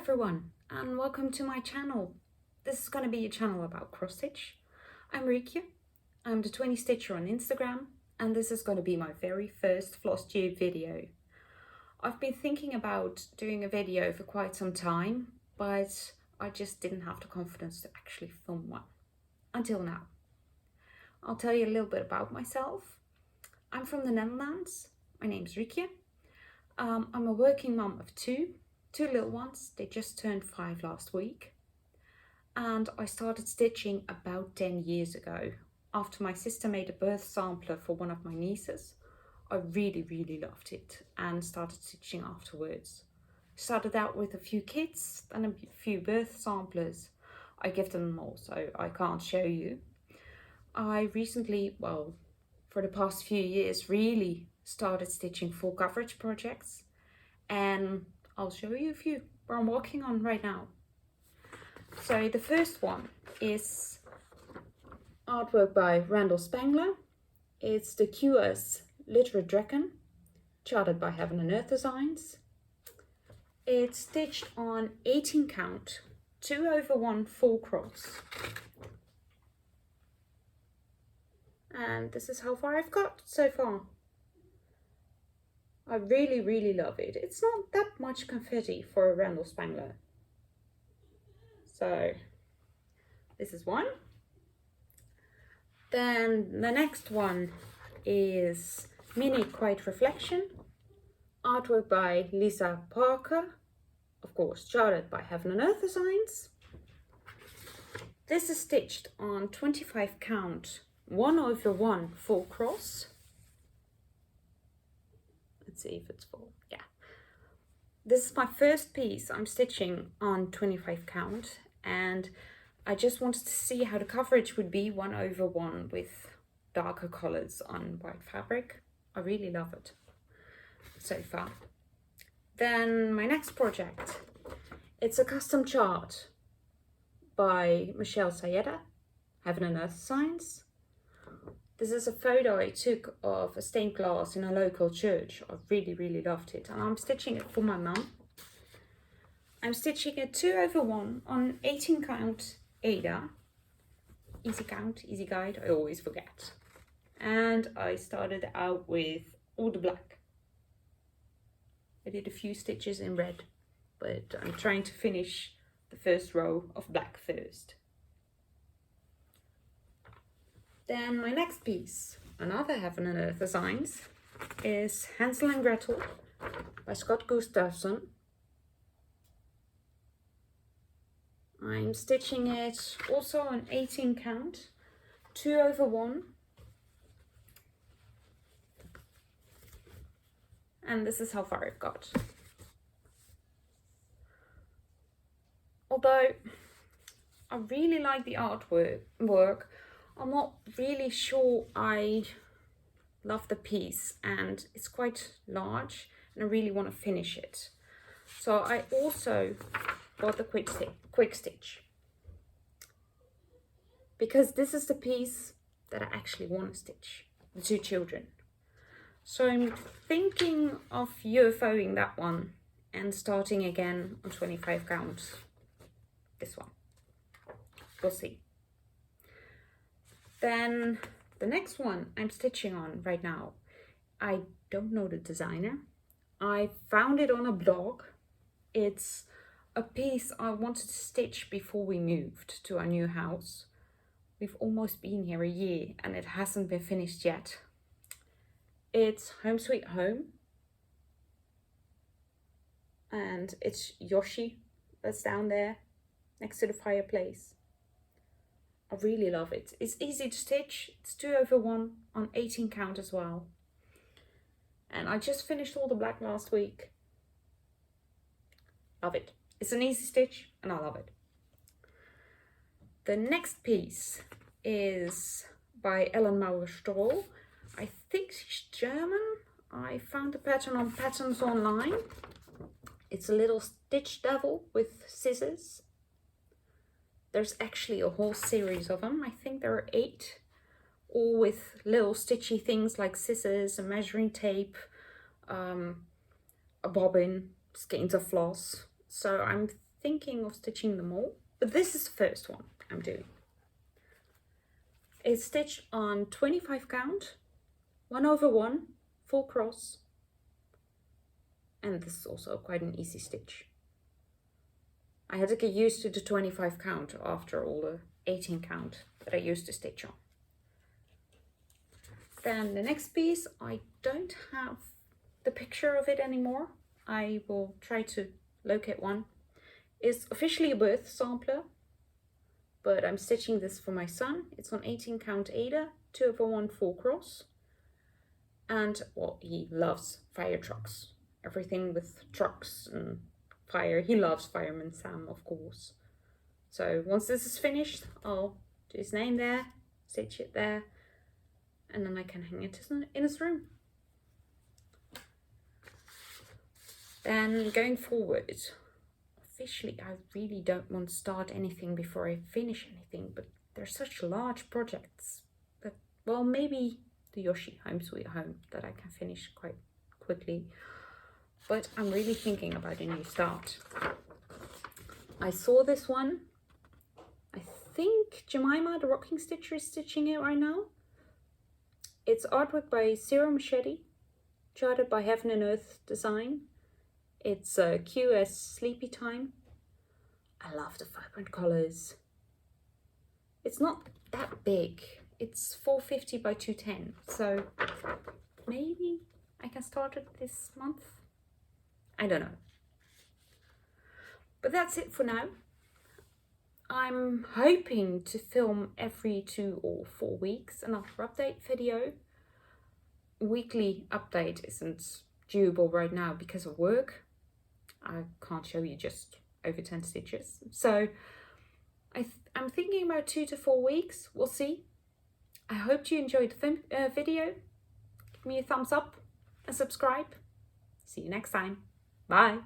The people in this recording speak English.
everyone, and welcome to my channel. This is going to be a channel about cross stitch. I'm Jeetje, I'm the 20 Stitcher on Instagram, and this is going to be my very first Flosstube video. I've been thinking about doing a video for quite some time, but I just didn't have the confidence to actually film one, until now. I'll tell you a little bit about myself. I'm from the Netherlands, my name's Jeetje. I'm a working mum of two little ones. They just turned 5 last week. And I started stitching about 10 years ago. After my sister made a birth sampler for one of my nieces, I really loved it and started stitching afterwards. Started out with a few kits and a few birth samplers. I give them all, so I can't show you. I recently, well, for the past few years, really started stitching full coverage projects, and I'll show you a few where I'm working on right now. So the first one is artwork by Randal Spangler. It's the QS Literate Dragon, charted by Heaven and Earth Designs. It's stitched on 18 count, 2/1 full cross. And this is how far I've got so far. I really love it. It's not that much confetti for a Randal Spangler. So this is one. Then the next one is Mini Quiet Reflection, artwork by Lisa Parker, of course charted by Heaven and Earth Designs. This is stitched on 25 count, 1/1 full cross. Let's see if it's full. Yeah. This is my first piece I'm stitching on 25 count, and I just wanted to see how the coverage would be 1/1 with darker colors on white fabric. I really love it so far. Then my next project, it's a custom chart by Michele Sayetta, Heaven and Earth Designs. This is a photo I took of a stained glass in a local church. I really loved it, and I'm stitching it for my mum. I'm stitching a 2/1 on 18 count Ada. Easy count, easy guide, I always forget. And I started out with all the black. I did a few stitches in red, but I'm trying to finish the first row of black first. Then my next piece, another Heaven and Earth Designs, is Hansel and Gretel by Scott Gustafson. I'm stitching it also on 18 count, 2/1. And this is how far I've got. Although I really like the artwork, I'm not really sure I love the piece, and it's quite large and I really want to finish it. So I also bought the quick stitch, because this is the piece that I actually want to stitch, the two children. So I'm thinking of UFOing that one and starting again on 25 count, this one. We'll see. Then the next one I'm stitching on right now, I don't know the designer. I found it on a blog. It's a piece I wanted to stitch before we moved to our new house. We've almost been here a year and it hasn't been finished yet. It's Home Sweet Home. And it's Yoshi that's down there next to the fireplace. I really love it. It's easy to stitch. It's 2/1 on 18 count as well. And I just finished all the black last week. Love it. It's an easy stitch and I love it. The next piece is by Maurer-Stroh. I think she's German. I found the pattern on Patterns Online. It's a little stitch devil with scissors. There's actually a whole series of them. I think there are 8, all with little stitchy things like scissors, a measuring tape, a bobbin, skeins of floss. So I'm thinking of stitching them all, but this is the first one I'm doing. It's stitched on 25 count, 1/1, full cross, and this is also quite an easy stitch. I had to get used to the 25 count after all the 18 count that I used to stitch on. Then the next piece, I don't have the picture of it anymore. I will try to locate one. It's officially a birth sampler, but I'm stitching this for my son. It's on 18 count Aida, 2/1 full cross. And well, he loves fire trucks. Everything with trucks and fire. He loves Fireman Sam, of course. So once this is finished, I'll do his name there, stitch it there, and then I can hang it in his room. Then going forward, officially I really don't want to start anything before I finish anything, but they're such large projects that, well, maybe the Yoshi Home Sweet Home that I can finish quite quickly. But I'm really thinking about a new start. I saw this one. I think Jemima, the rocking stitcher, is stitching it right now. It's artwork by Michele, charted by Heaven and Earth Design. It's QS Sleepy Time. I love the vibrant colors. It's not that big. It's 450 by 210. So maybe I can start it this month. I don't know. But that's it for now. I'm hoping to film every 2 or 4 weeks another update video. Weekly update isn't doable right now because of work. I can't show you just over 10 stitches. So I'm thinking about 2 to 4 weeks. We'll see. I hope you enjoyed the video. Give me a thumbs up and subscribe. See you next time. Bye.